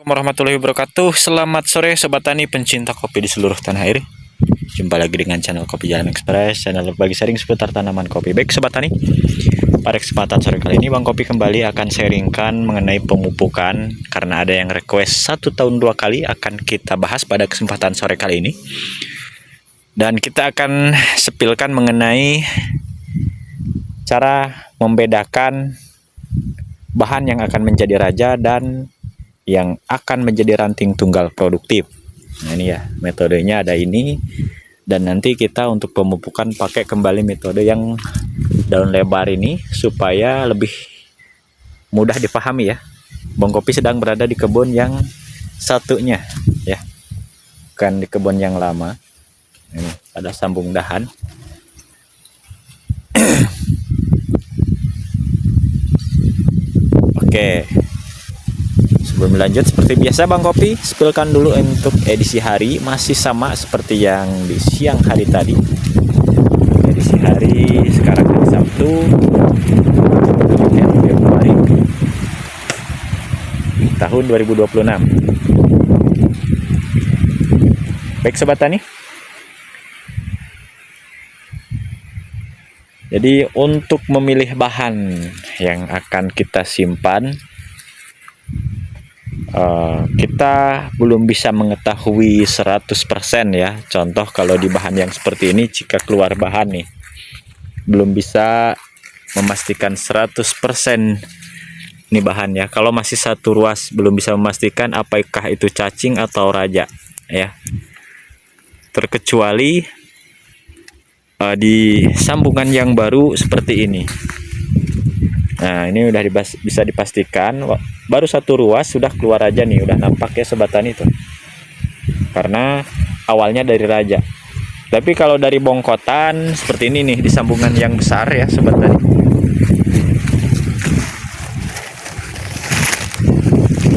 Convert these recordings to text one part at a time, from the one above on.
Warahmatullahi wabarakatuh. Selamat sore Sobat Tani pencinta kopi di seluruh tanah air. Jumpa lagi dengan channel Kopi Jalan Express, channel berbagi sharing seputar tanaman kopi. Baik Sobat Tani, pada kesempatan sore kali ini Bang Kopi kembali akan sharingkan mengenai pemupukan. Karena ada yang request 1 tahun 2 kali, akan kita bahas pada kesempatan sore kali ini. Dan kita akan sepilkan mengenai cara membedakan bahan yang akan menjadi raja dan yang akan menjadi ranting tunggal produktif. Nah ini ya, metodenya ada ini. Dan nanti kita untuk pemupukan pakai kembali metode yang daun lebar ini supaya lebih mudah dipahami ya. Bang Kopi sedang berada di kebun yang satunya ya, bukan di kebun yang lama. Ini ada sambung dahan. Oke, sebelum lanjut seperti biasa Bang Kopi spillkan dulu untuk edisi hari, masih sama seperti yang di siang hari tadi. Edisi hari sekarang hari Sabtu 7 Februari tahun 2026. Baik Sobat Tani, jadi untuk memilih bahan yang akan kita simpan, kita belum bisa mengetahui 100% ya. Contoh kalau di bahan yang seperti ini, jika keluar bahan nih, belum bisa memastikan 100% ini bahan ya. Kalau masih satu ruas, belum bisa memastikan apakah itu cacing atau raja ya. Terkecuali di sambungan yang baru seperti ini. Nah ini udah bisa dipastikan baru satu ruas sudah keluar raja nih, udah nampak ya Sobat Tani itu, karena awalnya dari raja. Tapi kalau dari bongkotan seperti ini nih, di sambungan yang besar ya Sobat Tani,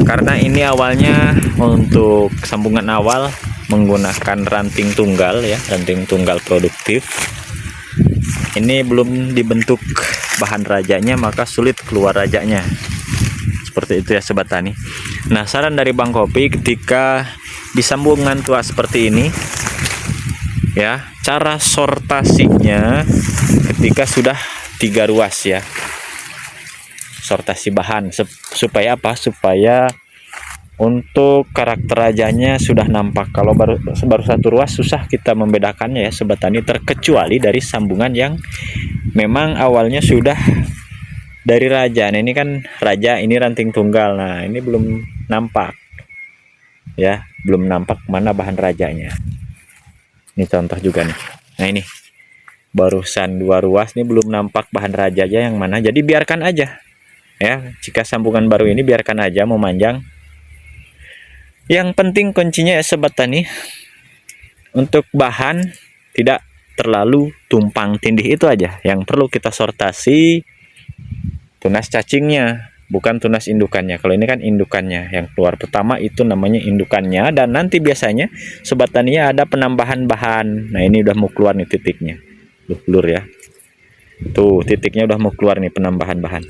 karena ini awalnya untuk sambungan awal menggunakan ranting tunggal ya, ranting tunggal produktif. Ini belum dibentuk bahan rajanya, maka sulit keluar rajanya. Seperti itu ya Sobat Tani. Nah saran dari Bang Kopi, ketika di sambungan tua seperti ini ya, cara sortasinya ketika sudah 3 ruas ya, sortasi bahan supaya apa? Supaya untuk karakter rajanya sudah nampak. Kalau baru satu ruas susah kita membedakannya ya Sobat Tani, terkecuali dari sambungan yang memang awalnya sudah dari raja. Nah ini kan raja, ini ranting tunggal. Nah ini belum nampak ya, belum nampak mana bahan rajanya. Ini contoh juga nih. Nah ini barusan 2 ruas nih belum nampak bahan rajanya yang mana. Jadi biarkan aja ya, jika sambungan baru ini biarkan aja memanjang. Yang penting kuncinya ya Sobat Tani, untuk bahan tidak terlalu tumpang tindih, itu aja yang perlu kita sortasi. Tunas cacingnya, bukan tunas indukannya. Kalau ini kan indukannya yang keluar pertama, itu namanya indukannya. Dan nanti biasanya Sobat Tani ada penambahan bahan. Nah ini udah mau keluar nih titiknya, lur ya, tuh titiknya udah mau keluar nih penambahan bahan.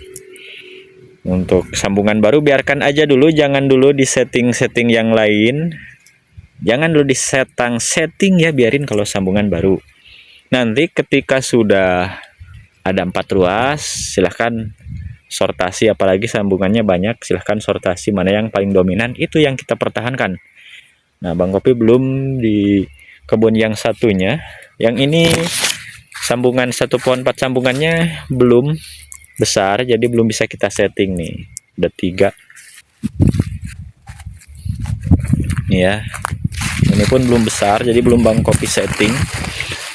Untuk sambungan baru biarkan aja dulu, jangan dulu di setting yang lain, jangan dulu di setting ya, biarin kalau sambungan baru. Nanti ketika sudah ada 4 ruas, silahkan sortasi, apalagi sambungannya banyak, silahkan sortasi mana yang paling dominan, itu yang kita pertahankan. Nah Bang Kopi belum di kebun yang satunya, yang ini sambungan 1 pohon 4 sambungannya belum besar, jadi belum bisa kita setting nih. Udah 3 nih ya, ini pun belum besar, jadi belum Bang Kopi setting.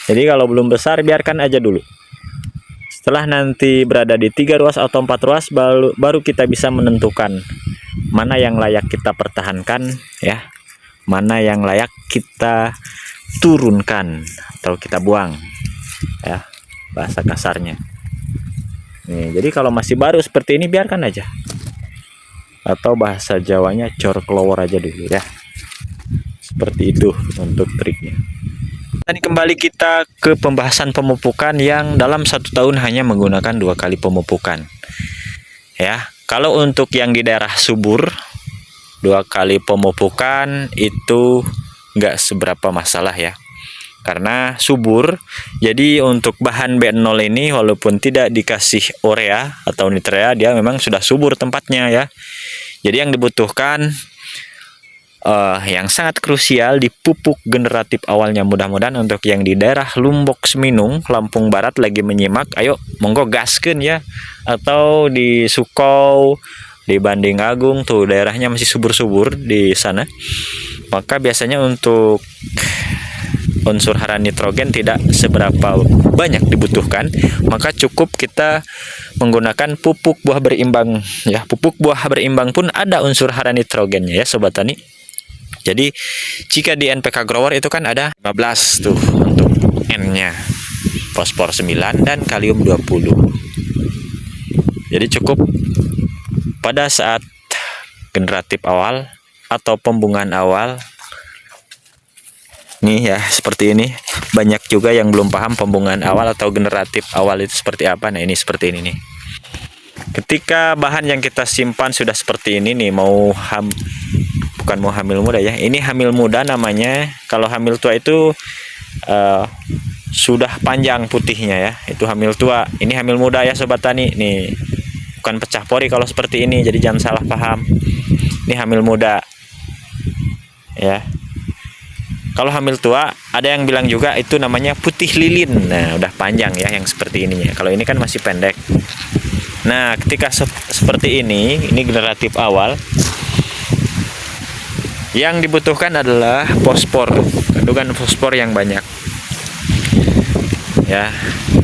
Jadi kalau belum besar biarkan aja dulu. Setelah nanti berada di 3 ruas atau 4 ruas, baru kita bisa menentukan mana yang layak kita pertahankan ya, mana yang layak kita turunkan atau kita buang ya, bahasa kasarnya. Nih, jadi kalau masih baru seperti ini biarkan aja, atau bahasa Jawanya cor kelowor aja dulu ya. Seperti itu untuk triknya. Dan kembali kita ke pembahasan pemupukan yang dalam 1 tahun hanya menggunakan 2 kali pemupukan ya. Kalau untuk yang di daerah subur 2 kali pemupukan itu nggak seberapa masalah ya, karena subur. Jadi untuk bahan B0 ini walaupun tidak dikasih urea atau nitrea, dia memang sudah subur tempatnya ya. Jadi yang dibutuhkan yang sangat krusial di pupuk generatif awalnya. Mudah-mudahan untuk yang di daerah Lombok Seminung, Lampung Barat lagi menyimak, ayo monggo gaskeun ya. Atau di Sukau, di Banding Agung tuh daerahnya masih subur-subur di sana. Maka biasanya untuk unsur hara nitrogen tidak seberapa banyak dibutuhkan, maka cukup kita menggunakan pupuk buah berimbang ya. Pupuk buah berimbang pun ada unsur hara nitrogennya ya sobat tani. Jadi jika di NPK Grower itu kan ada 15 tuh untuk N-nya, fosfor 9 dan kalium 20. Jadi cukup pada saat generatif awal atau pembungaan awal. Nih ya, seperti ini. Banyak juga yang belum paham pembungaan awal atau generatif awal itu seperti apa. Nah, ini seperti ini nih. Ketika bahan yang kita simpan sudah seperti ini nih, bukan mau hamil muda ya. Ini hamil muda namanya. Kalau hamil tua itu sudah panjang putihnya ya. Itu hamil tua. Ini hamil muda ya sobat tani. Nih, bukan pecah pori kalau seperti ini. Jadi jangan salah paham. Ini hamil muda. Ya. Kalau hamil tua, ada yang bilang juga itu namanya putih lilin. Nah, udah panjang ya yang seperti ininya. Kalau ini kan masih pendek. Nah, ketika seperti ini generatif awal. Yang dibutuhkan adalah fosfor, kandungan fosfor yang banyak. Ya,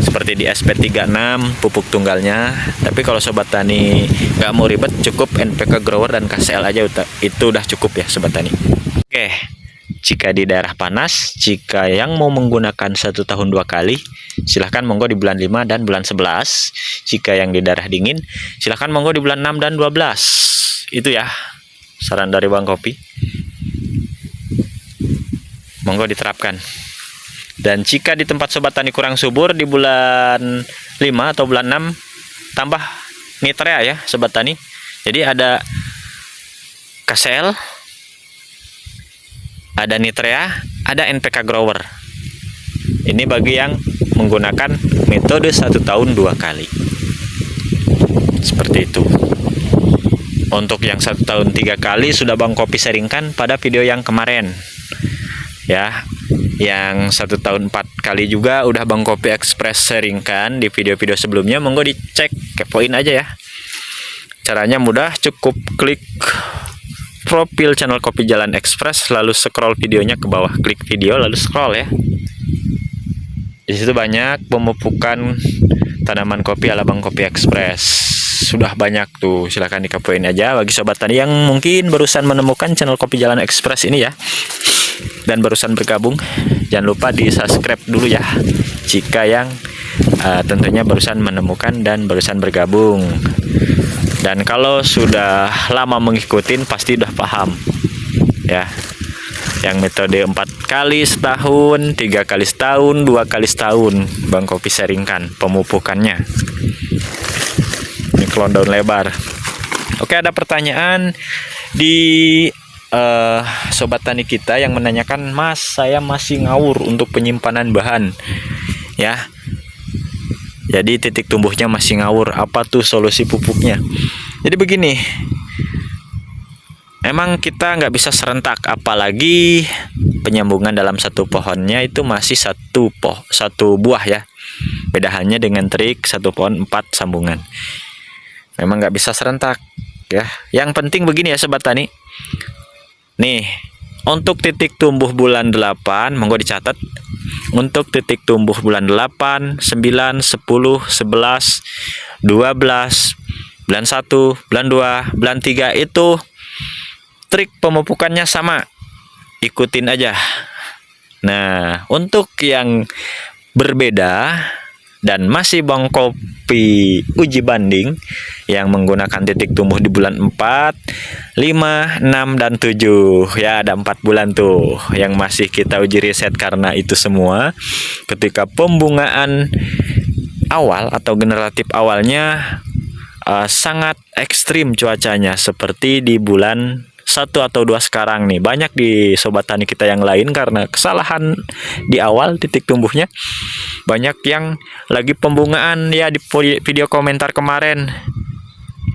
seperti di SP36 pupuk tunggalnya. Tapi kalau sobat tani nggak mau ribet, cukup NPK Grower dan KCL aja itu udah cukup ya sobat tani. Oke. Jika di daerah panas, jika yang mau menggunakan 1 tahun 2 kali, silahkan monggo di bulan 5 dan bulan 11. Jika yang di daerah dingin, silahkan monggo di bulan 6 dan 12. Itu ya, saran dari Bang Kopi. Monggo diterapkan. Dan jika di tempat sobat tani kurang subur, di bulan 5 atau bulan 6, tambah nitrea ya sobat tani. Jadi ada KCL, ada nitrea, ada NPK Grower. Ini bagi yang menggunakan metode 1 tahun 2 kali. Seperti itu. Untuk yang 1 tahun 3 kali sudah Bang Kopi sharingkan pada video yang kemarin. Ya, yang 1 tahun 4 kali juga udah Bang Kopi Express sharingkan di video-video sebelumnya. Monggo dicek, kepoin aja ya. Caranya mudah, cukup klik profil channel Kopi Jalan Express, lalu scroll videonya ke bawah, klik video lalu scroll ya. Di situ banyak pemupukan tanaman kopi ala Bang Kopi Express. Sudah banyak tuh, silahkan dikepoin aja bagi sobat tani yang mungkin barusan menemukan channel Kopi Jalan Express ini ya. Dan barusan bergabung, jangan lupa di subscribe dulu ya. Jika yang tentunya barusan menemukan dan barusan bergabung. Dan kalau sudah lama mengikuti pasti udah paham ya. Yang metode 4 kali setahun, 3 kali setahun, 2 kali setahun Bang Kopi sharingkan pemupukannya. Ini clone daun lebar. Oke, ada pertanyaan di sobat tani kita yang menanyakan, Mas, saya masih ngawur untuk penyimpanan bahan ya. Jadi titik tumbuhnya masih ngawur, apa tuh solusi pupuknya? Jadi begini, emang kita nggak bisa serentak, apalagi penyambungan dalam satu pohonnya itu masih satu buah ya. Beda halnya dengan terik, satu pohon 4 sambungan. Memang nggak bisa serentak ya. Yang penting begini ya sobat tani. Nih, untuk titik tumbuh bulan 8, monggo dicatat. Untuk titik tumbuh bulan 8, 9, 10, 11, 12, bulan 1, bulan 2, bulan 3 itu trik pemupukannya sama. Ikutin aja. Nah, untuk yang berbeda dan masih Bang Kopi uji banding yang menggunakan titik tumbuh di bulan 4, 5, 6, dan 7 ya, ada 4 bulan tuh yang masih kita uji riset. Karena itu semua ketika pembungaan awal atau generatif awalnya sangat ekstrim cuacanya, seperti di bulan 1 satu atau dua sekarang nih. Banyak di sobat tani kita yang lain karena kesalahan di awal titik tumbuhnya. Banyak yang lagi pembungaan ya di video komentar kemarin.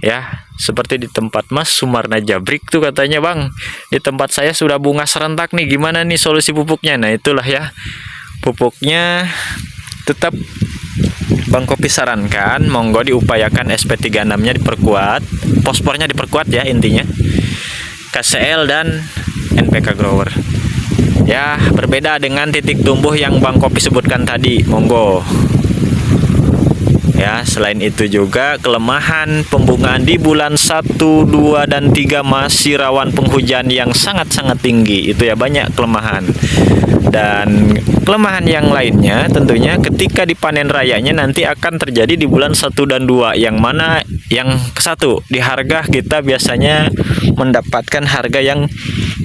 Ya, seperti di tempat Mas Sumarna Jabrik tuh katanya, Bang, di tempat saya sudah bunga serentak nih, gimana nih solusi pupuknya? Nah, itulah ya. Pupuknya tetap Bang Kopi sarankan, monggo diupayakan SP36-nya diperkuat, fosfornya diperkuat ya intinya. KCL dan NPK Grower. Ya, berbeda dengan titik tumbuh yang Bang Kopi sebutkan tadi, monggo. Ya, selain itu juga kelemahan pembungaan di bulan 1, 2, dan 3 masih rawan penghujan yang sangat-sangat tinggi. Itu ya, banyak kelemahan. Dan kelemahan yang lainnya tentunya ketika dipanen rayanya nanti akan terjadi di bulan 1 dan 2. Yang mana yang ke-1, di harga kita biasanya mendapatkan harga yang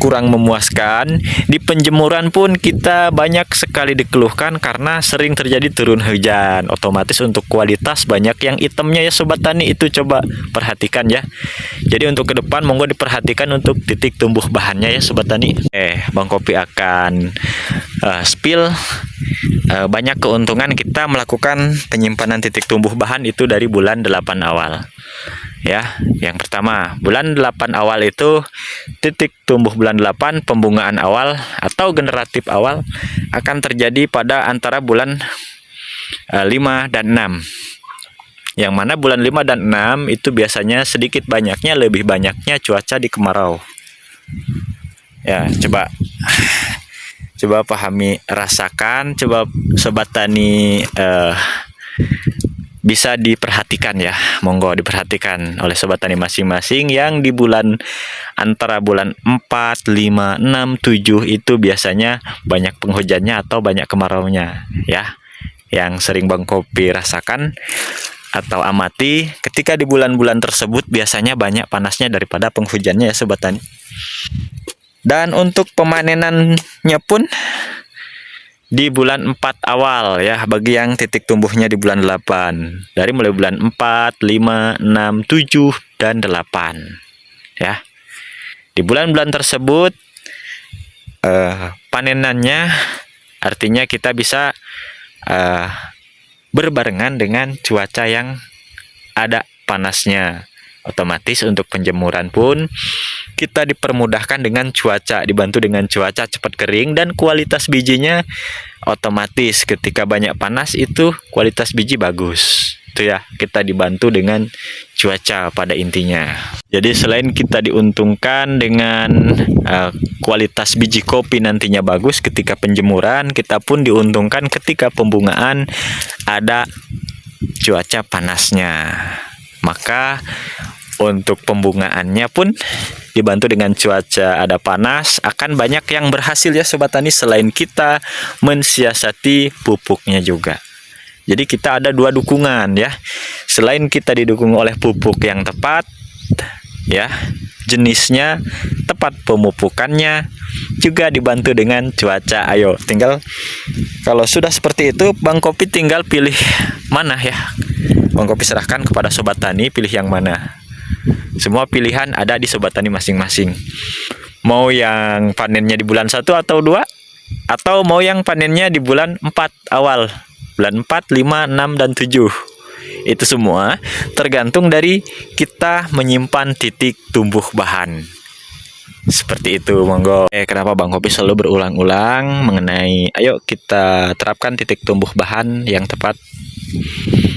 kurang memuaskan. Di penjemuran pun kita banyak sekali dikeluhkan karena sering terjadi turun hujan. Otomatis untuk kualitas banyak yang hitamnya ya sobat tani, itu coba perhatikan ya. Jadi untuk ke depan monggo diperhatikan untuk titik tumbuh bahannya ya sobat tani. Bang Kopi akan spill banyak keuntungan kita melakukan penyimpanan titik tumbuh bahan itu dari bulan 8 awal. Ya, yang pertama, bulan 8 awal itu titik tumbuh bulan 8 pembungaan awal atau generatif awal akan terjadi pada antara bulan 5 dan 6. Yang mana bulan 5 dan 6 itu biasanya sedikit banyaknya, lebih banyaknya cuaca di kemarau. Ya, coba pahami, rasakan, coba sobat tani bisa diperhatikan ya, monggo diperhatikan oleh sobat tani masing-masing yang di bulan antara bulan 4, 5, 6, 7 itu biasanya banyak penghujannya atau banyak kemaraunya ya. Yang sering Bang Kopi rasakan atau amati, ketika di bulan-bulan tersebut biasanya banyak panasnya daripada penghujannya ya sobat tani. Dan untuk pemanenannya pun di bulan 4 awal ya, bagi yang titik tumbuhnya di bulan 8. Dari mulai bulan 4, 5, 6, 7, dan 8. Ya. Di bulan-bulan tersebut panenannya artinya kita bisa berbarengan dengan cuaca yang ada panasnya. Otomatis untuk penjemuran pun kita dipermudahkan dengan cuaca, dibantu dengan cuaca cepat kering, dan kualitas bijinya otomatis ketika banyak panas itu kualitas biji bagus. Itu ya, kita dibantu dengan cuaca pada intinya. Jadi selain kita diuntungkan dengan kualitas biji kopi nantinya bagus ketika penjemuran, kita pun diuntungkan ketika pembungaan ada cuaca panasnya. Maka untuk pembungaannya pun dibantu dengan cuaca ada panas, akan banyak yang berhasil ya sobat tani, selain kita mensiasati pupuknya juga. Jadi kita ada dua dukungan ya. Selain kita didukung oleh pupuk yang tepat ya, jenisnya tepat, pemupukannya juga dibantu dengan cuaca. Ayo, tinggal kalau sudah seperti itu Bang Kopi tinggal pilih mana ya. Bang Kopi serahkan kepada sobat tani pilih yang mana. Semua pilihan ada di sobat tani masing-masing. Mau yang panennya di bulan 1 atau 2, atau mau yang panennya di bulan 4 awal. Bulan 4, 5, 6, dan 7. Itu semua tergantung dari kita menyimpan titik tumbuh bahan. Seperti itu, monggo. Kenapa Bang Kopi selalu berulang-ulang mengenai ayo kita terapkan titik tumbuh bahan yang tepat,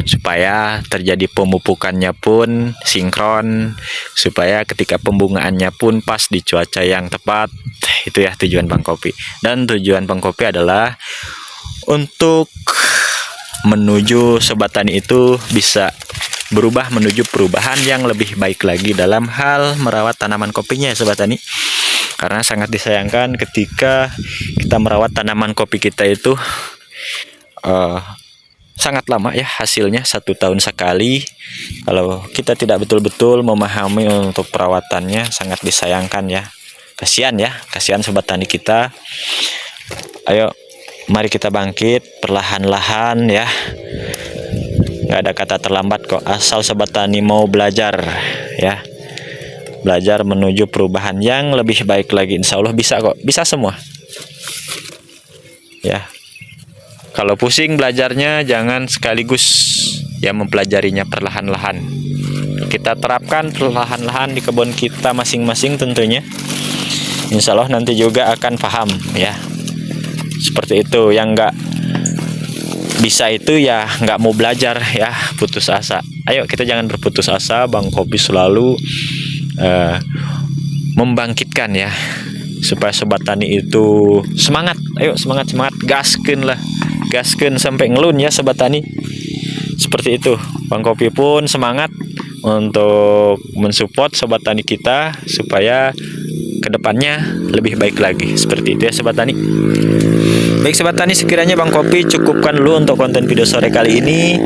supaya terjadi pemupukannya pun sinkron, supaya ketika pembungaannya pun pas di cuaca yang tepat. Itu ya tujuan Bang Kopi. Dan tujuan Bang Kopi adalah untuk menuju sobat tani itu bisa berubah menuju perubahan yang lebih baik lagi dalam hal merawat tanaman kopinya ya sobat tani. Karena sangat disayangkan ketika kita merawat tanaman kopi kita itu sangat lama ya, hasilnya 1 tahun sekali. Kalau kita tidak betul-betul memahami untuk perawatannya, sangat disayangkan ya. Kasihan sobat tani kita. Ayo, mari kita bangkit perlahan-lahan ya. Nggak ada kata terlambat kok, asal sobat tani mau belajar ya. belajar menuju perubahan yang lebih baik lagi. Insya Allah bisa kok, bisa semua ya. Kalau pusing belajarnya jangan sekaligus ya, mempelajarinya perlahan-lahan. Kita terapkan perlahan-lahan di kebun kita masing-masing tentunya. Insya Allah nanti juga akan paham ya. Seperti itu. Yang nggak bisa itu ya nggak mau belajar ya, putus asa. Ayo kita jangan berputus asa. Bang Kopi selalu membangkitkan ya, supaya sobat tani itu semangat. Ayo semangat, gaskeun lah, gaskeun sampai ngelun ya sobat tani. Seperti itu. Bang Kopi pun semangat untuk mensupport sobat tani kita supaya kedepannya lebih baik lagi. Seperti itu ya sobat tani. Baik sobat tani, sekiranya Bang Kopi cukupkan dulu untuk konten video sore kali ini,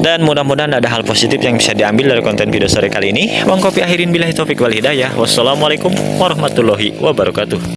dan mudah-mudahan ada hal positif yang bisa diambil dari konten video sore kali ini. Bang Kopi akhirin billahi taufik wal hidayah. Wassalamualaikum warahmatullahi wabarakatuh.